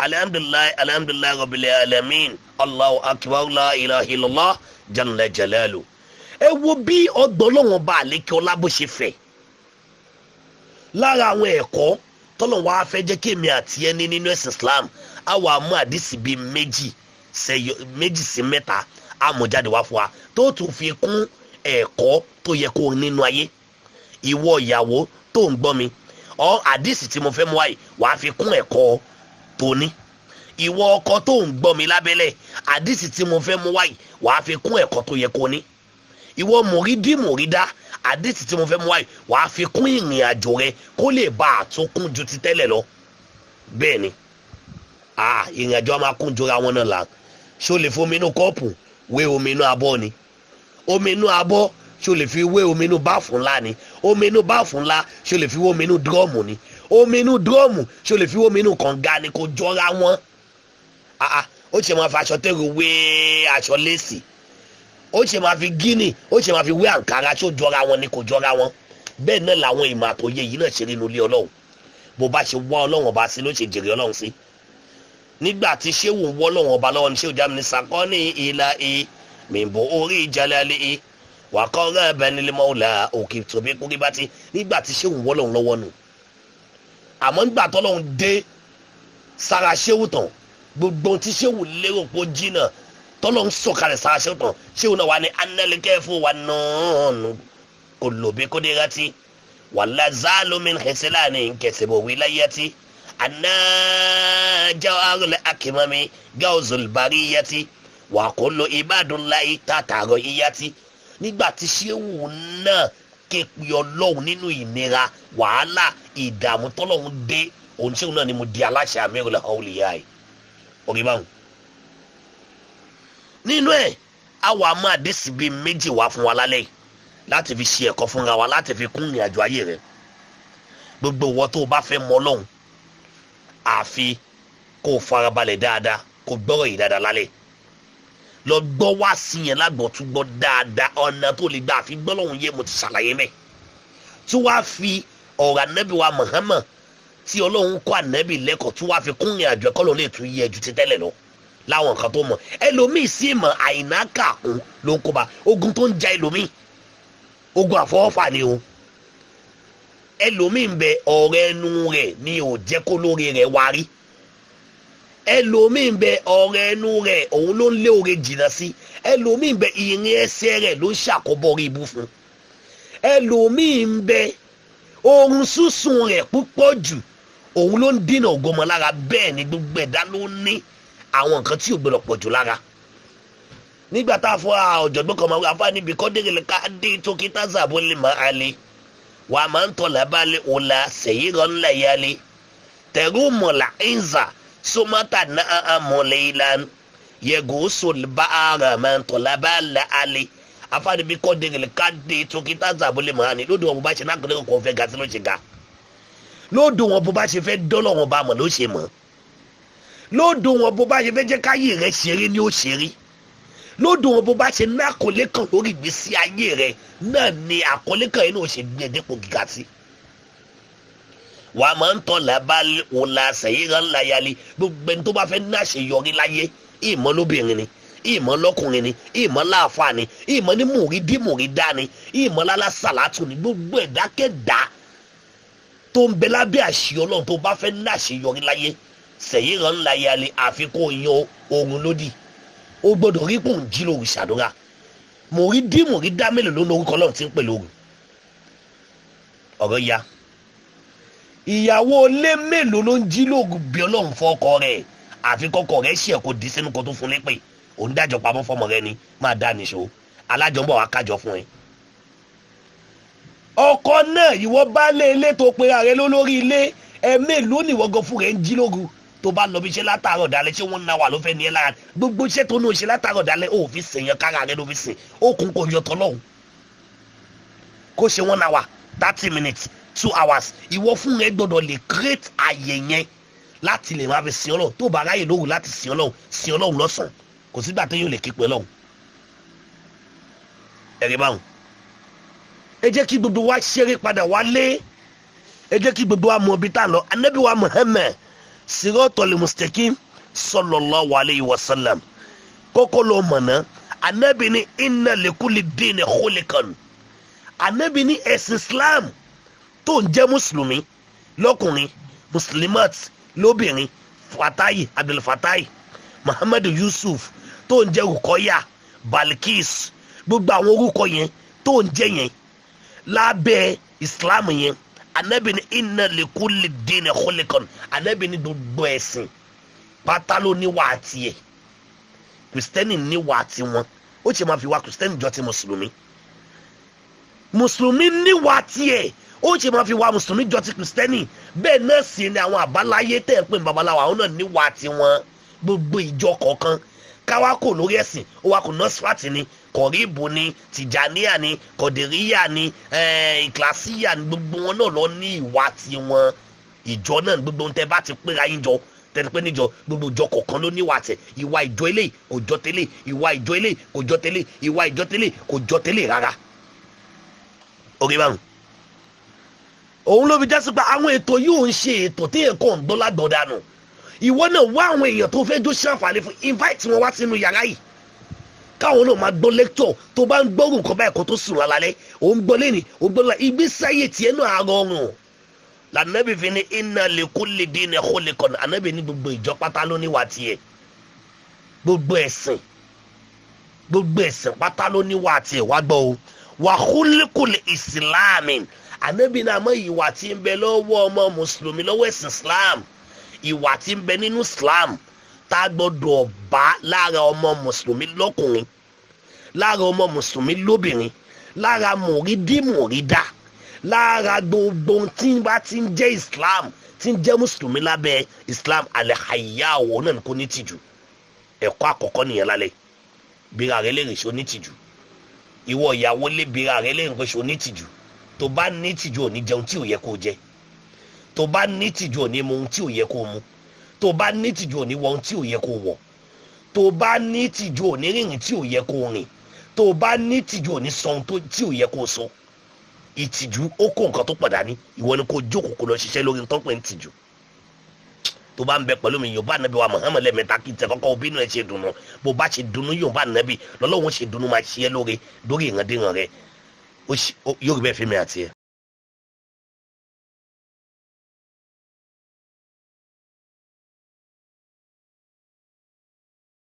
alhamdulillah rabbil alamin Allahu akbar la ilaha illallah jalla jalalu. Ẹ wo bí ọ̀dọ̀ Ọlọ́run bá àlékè ọlá bó ṣe fẹ̀ lára àwọn ẹ̀kọ́ tọ́lọ́run wá fẹ́ jẹ́ kí èmi àti ẹni nínú ẹ̀sìn Islam àwa mú àdìsí bíi méjì sí mẹ́ta àmọ̀jáde wá fún wa tó tún fi kún ẹ̀kọ́ tó yẹ kó nínú ayé. Ìwọ ìyàwó tó ń gbọ́ mi ọ àdìsí tí mo fẹ́ mú wáyé wàá fi kún ẹ̀kọ́ tó ní. Ìwọ ọkọ tó ń gbọ́ mi lábẹ́lẹ̀ àdìsí tí mo fẹ́ mú wáyé wàá fi kún ẹ̀kọ́ tó yẹ kó ní. Ìwọ mùrídá àdìsí tí mo fẹ́ mú wáyé wàá fi kún ìrìn àjò rẹ kó lè bá àtúnkún ju ti tẹ́lẹ̀ lọ. Bẹ́ẹ̀ ni ìrìn àjò a máa kún jura wọn náà la. Ṣé o lè fomi inú kọ́ọ̀pù wé omi inú abọ́ ni? Omi inú abọ́ ṣé o lè fi wé omi inú báàfù ńlá ni? Omi inú báàfù ńlá ṣé o lè fi wé omi inú dúrọ́ọ̀mù ni? Omi inú dúrọ́ọ̀mù ṣé o lè fi wé omi inú kànga ni? Kò jọra wọn. Ó ṣe máa fi aṣọ tẹ́rù wé aṣọ léèsì, ó ṣe máa fi gíní, ó ṣe máa fi wé àǹkárá tí ó jọra wọn ni? Kò jọra wọn. Bẹ́ẹ̀ náà làwọn ìmọ̀ àtòyè yìí náà ṣe rí inú ilé Ọlọ́run. Bó bá ṣe wá Ọlọ́run ọba sí ló ṣe jèrè Ọlọ́run sí. Nígbà tí ṣéwù ń wọ́ Ọlọ́run ọba lọ́wọ́ ni ṣéwù jáde ní sàkọ́ ní ìlà mìbò orí ìjàlẹ̀ wà kọ́ rẹ̀ bẹ́ẹ̀ nílé mọ́ọ̀lá òkè tòbí kúrí bá ti. Nígbà tí ṣéwù ń wọ́ Ọlọ́run lọ́wọ́ nù. Àmọ́ nígbà tọ́lọ́run dé sára ṣéwù tán, gbogbo tí ṣéwù lérò pé ó jìnnà tọ́lọ́run sọ̀kalẹ̀ sára ṣéwù tán, ṣéwù náà wà ní anẹ́lẹ́kẹ́ fún wa náà kò lòbí kó dé rántí wà lázàlómin hẹsẹ̀lá ní kẹsìbò wíláyàtì anájà arúlẹ̀ akimami gáwùzùl bariyati wà kó lo ibadulayi tàtàrọ iyati. Nígbà tí ṣéwù náà képe Ọlọ́run nínú ìnira wàhálà ìdààmú tọ́lọ́run dé, òun ṣéwù náà ni mo di aláṣẹ amirul awliya yìí orí báwọn. Nínú ẹ̀ àwọn àmọ́ àdìsí bíi méjì wá fún wa lálẹ́ yìí láti fi ṣe ẹ̀kọ́ fúnra wa, láti fi kún ìrìnàjò ayé rẹ̀. Gbogbo ìwọ tó o bá fẹ́ mọ Ọlọ́run àfi kó o farabalẹ̀ dáadáa, kó o gbọ́rọ̀ yìí dáadáa lálẹ́. Lọ gbọ́ wá sí yẹn lágbọ̀ tún gbọ́ dáadáa ọ̀nà tó lè gbà àfi gbọ́ lọ́hùn yé mo ti ṣàlàyé mẹ́. Tí wàá fi ọ̀rọ̀ ànábì wa Muhammad tí Ọlọ́run kọ́ ànábì lẹ́kọ̀ọ́ tí wàá fi kún ìrìnàjò ẹ̀kọ́ ló lè tún yẹ ju ti tẹ́lẹ̀ lọ láwọn nǹkan tó mọ̀. Ẹlòmíì sí mọ̀ àìnákà kún ló ń kóbá. Ogun tó ń ja ẹlòmíì ogun àfọwọ́fà ni o. Ẹlòmíì ń bẹ ọ̀rẹ́ ẹnu rẹ̀ ni ò jẹ́ kó lóore rẹ̀ wá rí. Ẹlòmíì ń bẹ ọ̀rẹ́ ẹnu rẹ̀ òun ló ń lé oore jìnnà sí. Ẹlòmíì ń bẹ ìrìn ẹsẹ̀ rẹ̀ ló ń ṣàkóbọ̀ rí ibú fún. Ẹlòmíì ń bẹ oorun sísùn rẹ̀ púpọ̀ jù òun ló ń dínà ògọmọ lára. Bẹ́ẹ̀ ni gbogbo ẹ̀dá ló ní àwọn nǹkan tí ò gbọdọ̀ pọ̀ jù lára. Nígbà tá a fọ ọ̀jọ̀gbọ́n kan máa wá fáwọn níbi kọ́dérèlè ká dé tó kí tázà bó lè máa alẹ́ wà á máa ń tọ́ làbálẹ̀ òla sẹ̀yìnrọ̀ ńlá yálẹ̀ tẹ̀rù mọ̀lá ẹ̀ǹzà sọmọ́tà náà mọ̀lẹ́ ìlànà yẹ̀gò sọ̀lbà ara máa ń tọ́ làbálẹ̀ alẹ́ afáwọn níbi kọ́dérèlè ká dé tó kí tázà bó lè máa alẹ́ lódò wọn bó bá ṣe náà kọ́dérèlè kò fẹ́ ga sí ló ṣe ga, lódò wọn bó bá ṣe fẹ́ dọ́lọ̀ wọn bá mọ̀ ló ṣe mọ̀, lódò wọn bó bá ṣe fẹ́ jẹ́ káyé rẹ̀ ṣeré ni ó ṣeré, lódò wọn bó bá ṣe ní àkọlé kan lórí ìgbésí ayé rẹ náà ni àkọlé kan yìí náà ṣe gbé dépò gíga sí. wà á máa ń tọ́ làbálẹ̀ òla sẹ̀yìnrán ńlá yálé gbogbo ẹni tó bá fẹ́ ní àṣeyọrí láyé, ìmọ̀ lóbìnrin ni, ìmọ̀ lọ́kùnrin ni, ìmọ̀ láàfáà ni, ìmọ̀ ní mùrídá ni, ìmọ̀ lálásàlátù ni, gbogbo ẹ̀dákẹ́dá tó ń bẹ lábẹ́ àṣẹ Ọlọ́run tó bá fẹ́ ní àṣeyọrí láyé sẹ̀yìnrán ńlá yálé àfikún yan oorun lódì. Ó gbọ́dọ̀ rí pòun jí lóru ṣàdúrà. Mùrídá mélòó ló ń lórúkọ Ọlọ́run tí ń pè lóru. Ọ̀rọ̀ ya. Ìyàwó ilé mélòó ló ń jí lóru bí Ọlọ́run fọ́kọ rẹ̀ àfi kọ́kọ́ rẹ̀ ṣe kó di sínú kan tó fún lépè. Òun dájọ́ pamọ́ fọmọ rẹ ni máa dá níṣó. Alájọ ń bọ̀ wá kájọ fún ẹ. Ọkọ náà ìwọ baálé ilé tó pera rẹ lólórí ilé mélòó ni ìwọ gan fún rẹ ń jí lóru. Tó bá lọ bí iṣẹ́ látàárọ̀ dalẹ́ ṣé wọ́n ń náwà ló fẹ́ ní ẹ lára gbogbo iṣẹ́ tó ní o ṣe látàárọ̀ dalẹ́ ó fi sìn yẹn kára rẹ ló fi sìn ó kún kò yọ tọ́lọ́hún kó ṣe 1 hour 30 minutes 2 hours ìwọ fún rẹ gbọ́dọ̀ lè create àyè yẹn láti lè máa fi sìn Ọlọ́run tó bá ráyè lóru láti sìn Ọlọ́run lọ́sàn kò sígbà tó yóò lè képe Ọlọ́run. Ẹ̀rí báwọn ẹ jẹ́ kí gbogbo wa ṣeré padà wálé, ẹ jẹ́ kí gbogbo wa mọ ibi tá a lọ. Ànábì wa Muhammad siratal mustaqim sallallahu alayhi wa sallam kókó ló mọ̀nà anabi ní inna likulli dini khuliqan anabi ní ẹ̀sìn islam tó ń jẹ́ mùsùlùmí lọ́kùnrin muslimat lóbìnrin fatayi abdulfatayi muhammadu yusuf tó ń jẹ́ rukoya balkis gbogbo àwọn orúkọ yẹn tó ń jẹ́ yẹn lábẹ́ islam yẹn anabi ní inna likulli dini khuliqan anabi ní gbogbo ẹ̀sìn pátá ló níwà tiẹ̀ kristẹni níwà tiwọn ó ṣe máa fi wá kristẹni jọ ti mùsùlùmí mùsùlùmí níwà tiẹ̀ ó ṣe máa fi wá mùsùlùmí jọ ti kristẹni bẹ́ẹ̀ náà sì ni àwọn àbáláyé tẹ̀ ń pè ní babaláwo àwọn náà níwà tiwọn gbogbo ìjọ kọ̀ọ̀kan káwá kò lórí ẹ̀sìn ó wá kò nọ́sífàtì ni kọ̀ríbù ni tìjàníyà ni kọ̀dẹ̀ríyà ni ìkìlásíyà ni gbogbo wọn náà lọ ní ìwà tiwọn ìjọ náà gbogbo ohun tẹ bá ti pera yín jọ tẹni pé níjọ gbogbo ìjọ kọ̀ọ̀kan ló níwà tẹ̀ ìwà ìjọ eléyìí kò jọ tẹ́lẹ̀ ìwà ìjọ eléyìí kò jọ tẹ́lẹ̀ ìwà ìjọ tẹ́lẹ̀ kò jọ tẹ́lẹ̀ rárá orí báwọn òun ló fi jásí pé àwọn ètò yóò ń ṣe ètò tí èkó ń dọ́là dọ̀dánù ìwọ náà wá àwọn èèyàn tó fẹ́ jó ṣàǹfààní fún invite wọn wá sínú yàrá yìí káwọn náà máa gbọ́ lecture tó bá ń gbọ́rù nǹkan báyìí kó tó sùn lálẹ́ òun gbọ́ lẹ́ni òun gbọ́ lọ́la ìgbésí ayé tiẹ̀ náà rọrùn lànàbì fi ní inna likulli dini khuliqan ànàbì ní gbogbo ìjọ pátá ló níwà tiẹ̀ gbogbo ẹ̀sìn pátá ló níwà tiẹ̀ wá gbọ́ o wa khuliqul islamin ànàbì náà mọ ìwà tí ń bẹ lọ́wọ́ ọmọ mùsùlùmí lọ́wọ́ ẹ̀sìn islam ìwà tí ń bẹ nínú islam tá a gbọ́dọ̀ bá lára ọmọ mùsùlùmí lọ́kùnrin lára ọmọ mùsùlùmí lóbìnrin lára mùrídá lára gbogbo tí bá ti ń jẹ́ islam tí ń jẹ́ mùsùlùmí lábẹ́ islam alẹ́hàyàwó náà kò ní tìjú ẹ̀kọ́ àkọ́kọ́ nìyẹn lálẹ́ bíra rẹ lè rìn ṣe onítìjú ìwọ ìyàwó lè bíra rẹ lè rìn ṣe onítìjú tó bá ní tìjú ò ní jẹun tí ò yẹ kó jẹ tó bá ní tìjú ò ní mu ohun tí ò yẹ kó mu tó bá ní tìjú ò ní wọ ohun tí ò yẹ kó wọ tó bá ní tìjú ò ní rìnrìn tí ò yẹ kó rìn tó bá ní tìjú ò ní sọ ohun tí ò yẹ kó sọ ìtìjú ó kó nǹkan tó pàdá ní ìwọ ni kó jókòó kó lọ ṣiṣẹ́ lórí nǹkan pé ń tìjú tó bá ń bẹ pẹ̀lú mi yorùbá nàbí wa Muhammad lẹ́mẹ̀ta kí n tẹ kọ́kọ́ obìnrin ẹ̀ ṣe dùnú bó bá ṣe dùnú yorùbá nàbí lọ́lọ́wọ́n ṣe dùnú máa ṣe é lórí ìrandíran rẹ yóò rí bẹ́ẹ̀ fi mi àti ẹ̀.